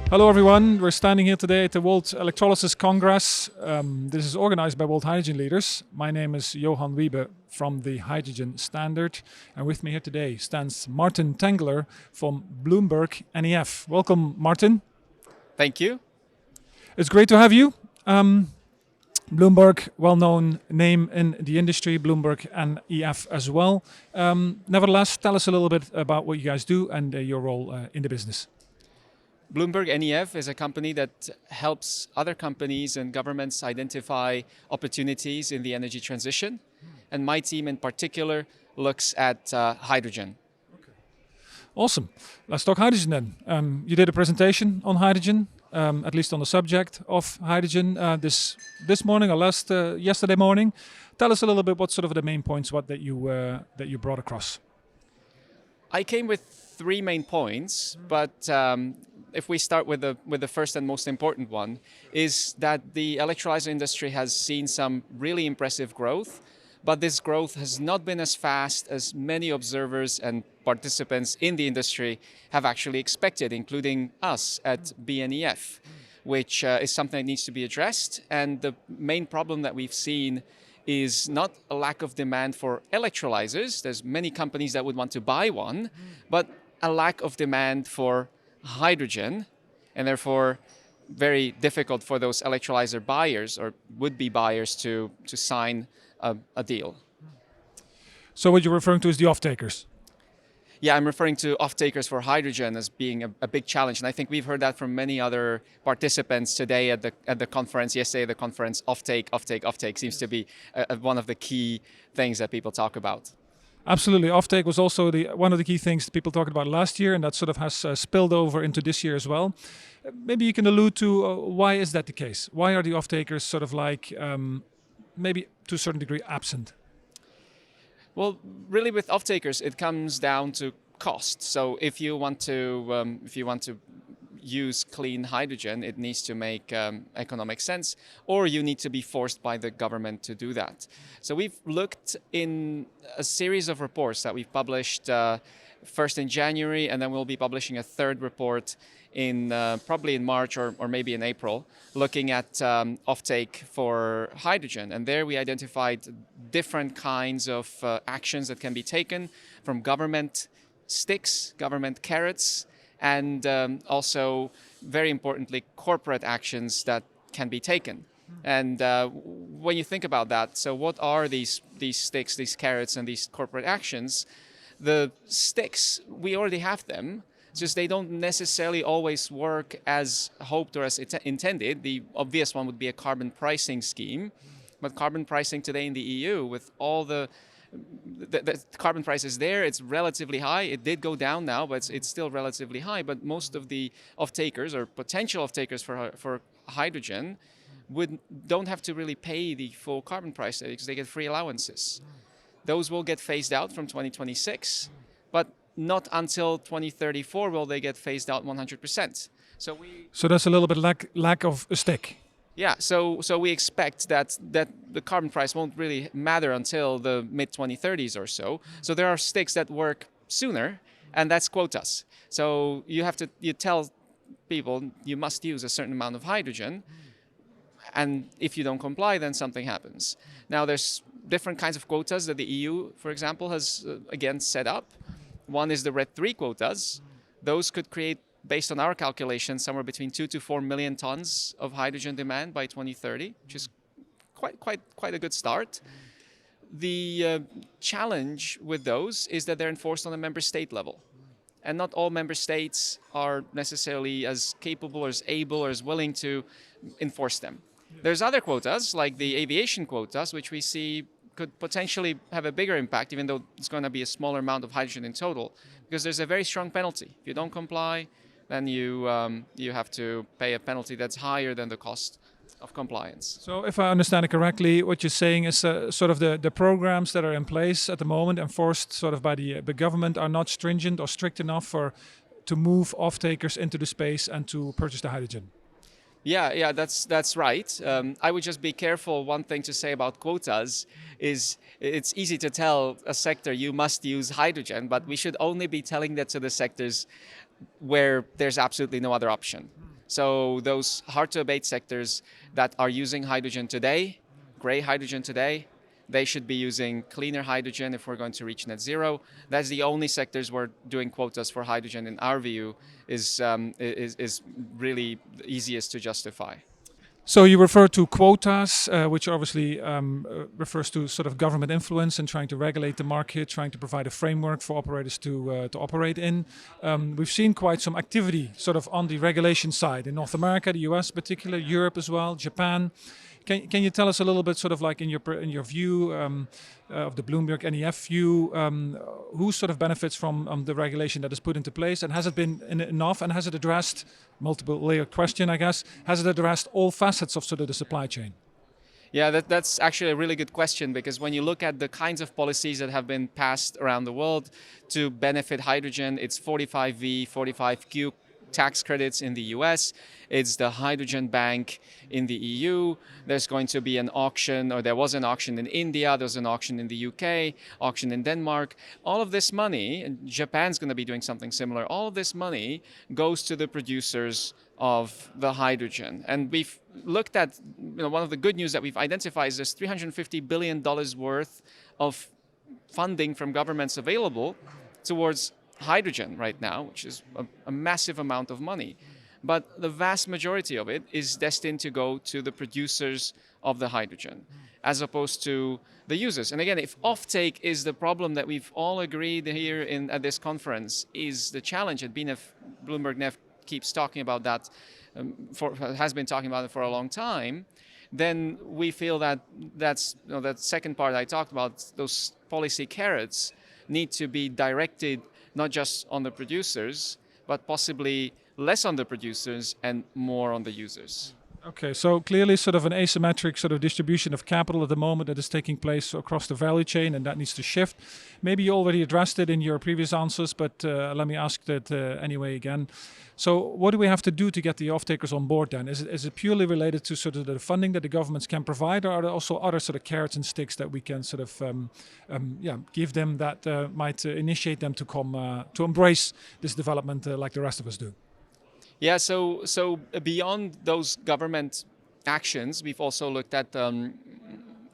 Hello everyone, we're standing here today at the World Electrolysis Congress. This is organized by World Hydrogen Leaders. My name is Johann Wiebe from the Hydrogen Standard, and with me here today stands Martin Tengler from BloombergNEF. Welcome, Martin. Thank you. It's great to have you. Bloomberg, well-known name in the industry, BloombergNEF as well. Nevertheless, tell us a little bit about what you guys do and your role in the business. BloombergNEF is a company that helps other companies and governments identify opportunities in the energy transition. And my team in particular looks at hydrogen. Okay. Awesome. Let's talk hydrogen then. You did a presentation on hydrogen, at least on the subject of hydrogen this morning or yesterday morning. Tell us a little bit what sort of the main points that you brought across. I came with 3 main points, but if we start with the first and most important one, is that the electrolyzer industry has seen some really impressive growth, but this growth has not been as fast as many observers and participants in the industry have actually expected, including us at BNEF, which is something that needs to be addressed. And the main problem that we've seen is not a lack of demand for electrolyzers. There's many companies that would want to buy one, but a lack of demand for hydrogen, and therefore very difficult for those electrolyzer buyers or would-be buyers to sign a deal. So what you're referring to is the offtakers? Yeah, I'm referring to offtakers for hydrogen as being a big challenge, and I think we've heard that from many other participants today at the conference. Yesterday at the conference, offtake seems to be one of the key things that people talk about. Absolutely. Offtake was also one of the key things people talked about last year, and that sort of has spilled over into this year as well. Maybe you can allude to why is that the case? Why are the offtakers sort of like maybe to a certain degree absent? Well, really, with offtakers, it comes down to cost. So if you want to use clean hydrogen, it needs to make economic sense, or you need to be forced by the government to do that. So we've looked in a series of reports that we've published first in January, and then we'll be publishing a third report in probably in March or maybe in April, looking at offtake for hydrogen. And there we identified different kinds of actions that can be taken, from government sticks, government carrots, and also, very importantly, corporate actions that can be taken. And when you think about that, so what are these sticks, these carrots, and these corporate actions? The sticks, we already have them, just they don't necessarily always work as hoped or as intended. The obvious one would be a carbon pricing scheme, but carbon pricing today in the EU, with all the carbon price is there, it's relatively high. It did go down now, but it's still relatively high. But most of the off-takers or potential off-takers for hydrogen don't have to really pay the full carbon price because they get free allowances. Those will get phased out from 2026, but not until 2034 will they get phased out 100%. So that's a little bit lack of a stick. Yeah, so we expect that the carbon price won't really matter until the mid-2030s or so. So there are sticks that work sooner, and that's quotas. So you tell people you must use a certain amount of hydrogen, and if you don't comply, then something happens. Now there's different kinds of quotas that the EU, for example, has again set up. One is the RED III quotas. Those could create, based on our calculations, somewhere between 2 to 4 million tons of hydrogen demand by 2030, which is quite a good start. The challenge with those is that they're enforced on a member state level. And not all member states are necessarily as capable or as able or as willing to enforce them. There's other quotas, like the aviation quotas, which we see could potentially have a bigger impact, even though it's going to be a smaller amount of hydrogen in total, because there's a very strong penalty. If you don't comply, then you have to pay a penalty that's higher than the cost of compliance. So if I understand it correctly, what you're saying is sort of the programs that are in place at the moment, enforced sort of by the government, are not stringent or strict enough to move off-takers into the space and to purchase the hydrogen. Yeah, that's right. I would just be careful. One thing to say about quotas is it's easy to tell a sector you must use hydrogen, but we should only be telling that to the sectors where there's absolutely no other option. So those hard-to-abate sectors that are using hydrogen today, gray hydrogen today, they should be using cleaner hydrogen if we're going to reach net zero. That's the only sectors where doing quotas for hydrogen, in our view, is really the easiest to justify. So you refer to quotas, which obviously refers to sort of government influence and trying to regulate the market, trying to provide a framework for operators to operate in. We've seen quite some activity sort of on the regulation side in North America, the US particularly, Europe as well, Japan. Can you tell us a little bit, sort of like in your view of the BloombergNEF view, who sort of benefits from the regulation that is put into place, and has it been enough, and has it addressed, multiple layered question I guess, has it addressed all facets of sort of the supply chain? Yeah, that's actually a really good question, because when you look at the kinds of policies that have been passed around the world to benefit hydrogen, it's 45V, 45Q tax credits in the US, it's the hydrogen bank in the EU, there's going to be an auction, or there was an auction in India, there's an auction in the UK, auction in Denmark. All of this money, and Japan's going to be doing something similar, all of this money goes to the producers of the hydrogen. And we've looked at, one of the good news that we've identified is there's $350 billion worth of funding from governments available towards hydrogen right now, which is a massive amount of money. But the vast majority of it is destined to go to the producers of the hydrogen, as opposed to the users. And again, if offtake is the problem that we've all agreed here at this conference is the challenge, and BloombergNEF keeps talking about that, has been talking about it for a long time, then we feel that that second part I talked about, those policy carrots, need to be directed not just on the producers, but possibly less on the producers and more on the users. Okay, so clearly sort of an asymmetric sort of distribution of capital at the moment that is taking place across the value chain, and that needs to shift. Maybe you already addressed it in your previous answers, but let me ask that anyway again. So what do we have to do to get the off-takers on board then? Is it purely related to sort of the funding that the governments can provide, or are there also other sort of carrots and sticks that we can sort of give them that might initiate them to come to embrace this development like the rest of us do? Yeah, so beyond those government actions, we've also looked at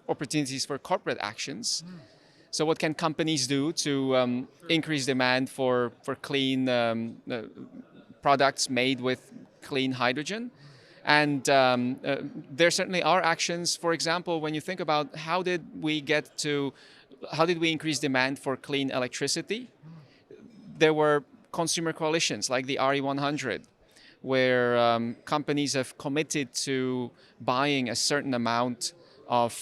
opportunities for corporate actions. So what can companies do to increase demand for clean products made with clean hydrogen? And there certainly are actions. For example, when you think about how did we increase demand for clean electricity? There were consumer coalitions like the RE100, where companies have committed to buying a certain amount of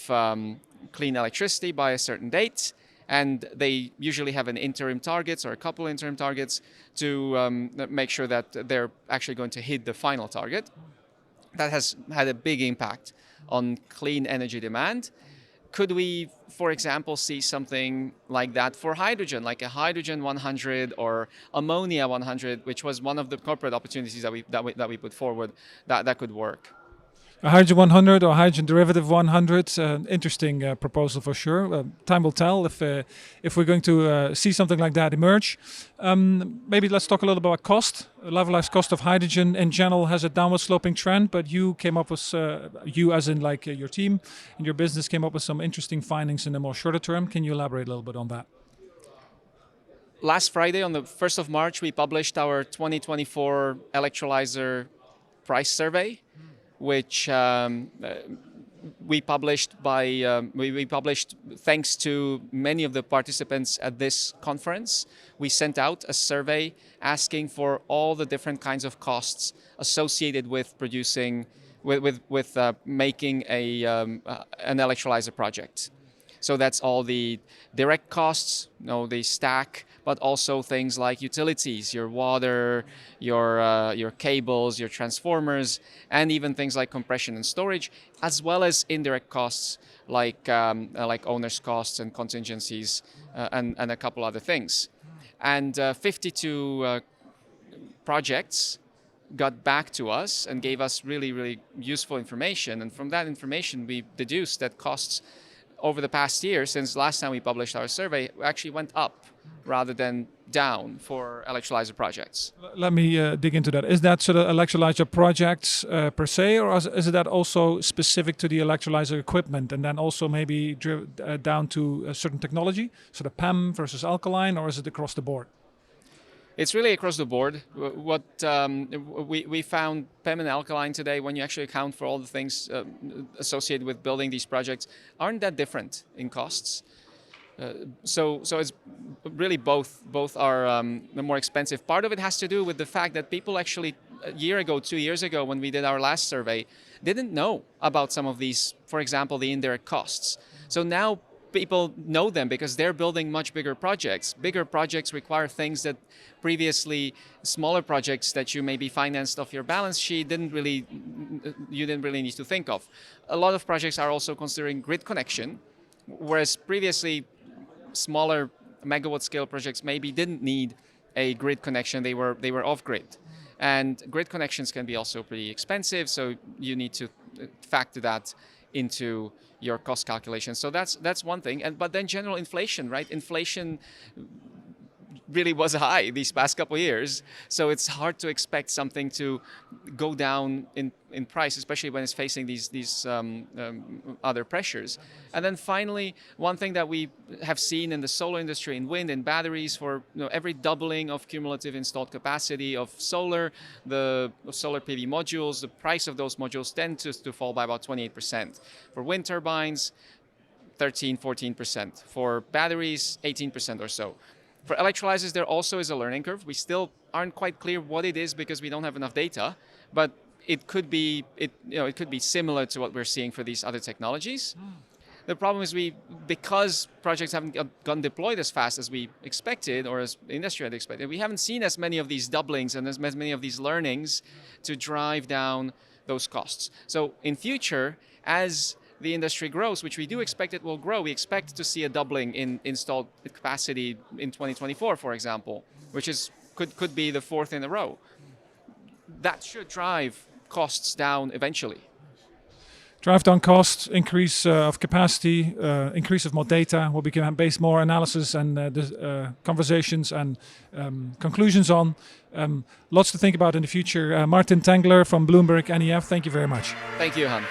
clean electricity by a certain date, and they usually have an interim targets or a couple interim targets to make sure that they're actually going to hit the final target. That has had a big impact on clean energy demand. Could we, for example, see something like that for hydrogen, like a hydrogen 100 or ammonia 100, which was one of the corporate opportunities that we put forward that could work? A hydrogen 100 or hydrogen derivative 100, interesting proposal for sure. Time will tell if we're going to see something like that emerge. Maybe let's talk a little about cost. Levelized cost of hydrogen in general has a downward sloping trend, but you came up with, you as in like your team and your business came up with some interesting findings in the more shorter term. Can you elaborate a little bit on that? Last Friday, on the 1st of March, we published our 2024 Electrolyser price survey, which we published thanks to many of the participants at this conference. We sent out a survey asking for all the different kinds of costs associated with producing, with making an electrolyzer project. So that's all the direct costs, the stack, but also things like utilities, your water, your cables, your transformers, and even things like compression and storage, as well as indirect costs like owner's costs and contingencies and a couple other things. And 52 projects got back to us and gave us really, really useful information. And from that information, we deduced that costs over the past year, since last time we published our survey, actually went up rather than down for electrolyzer projects. Let me dig into that. Is that sort of electrolyzer projects per se, or is it that also specific to the electrolyzer equipment, and then also maybe down to a certain technology, sort of PEM versus alkaline, or is it across the board? It's really across the board. What we found PEM and alkaline today, when you actually account for all the things associated with building these projects, aren't that different in costs. So it's really both are more expensive. Part of it has to do with the fact that people actually a year ago, 2 years ago, when we did our last survey, didn't know about some of these, for example, the indirect costs. So now people know them because they're building much bigger projects. Bigger projects require things that previously smaller projects that you maybe financed off your balance sheet you didn't really need to think of. A lot of projects are also considering grid connection, whereas previously smaller megawatt scale projects maybe didn't need a grid connection. They were off grid. And grid connections can be also pretty expensive, so you need to factor that into your cost calculation. So that's one thing. But then general inflation, right? Inflation really was high these past couple of years, so it's hard to expect something to go down in price, especially when it's facing these other pressures. And then finally, one thing that we have seen in the solar industry, in wind and batteries, for every doubling of cumulative installed capacity of solar, the solar PV modules, the price of those modules tend to fall by about 28%. For wind turbines, 13-14%. For batteries, 18% or so. For electrolyzers, there also is a learning curve. We still aren't quite clear what it is because we don't have enough data, but it could be similar to what we're seeing for these other technologies. The problem is because projects haven't gotten deployed as fast as we expected, or as the industry had expected, we haven't seen as many of these doublings and as many of these learnings to drive down those costs. So in future, as the industry grows, which we do expect it will grow, we expect to see a doubling in installed capacity in 2024, for example, which could be the fourth in a row. That should drive costs down eventually. Drive down costs, increase of capacity, increase of more data, where we can base more analysis and conversations and conclusions on. Lots to think about in the future. Martin Tengler from BloombergNEF, thank you very much. Thank you, Johann.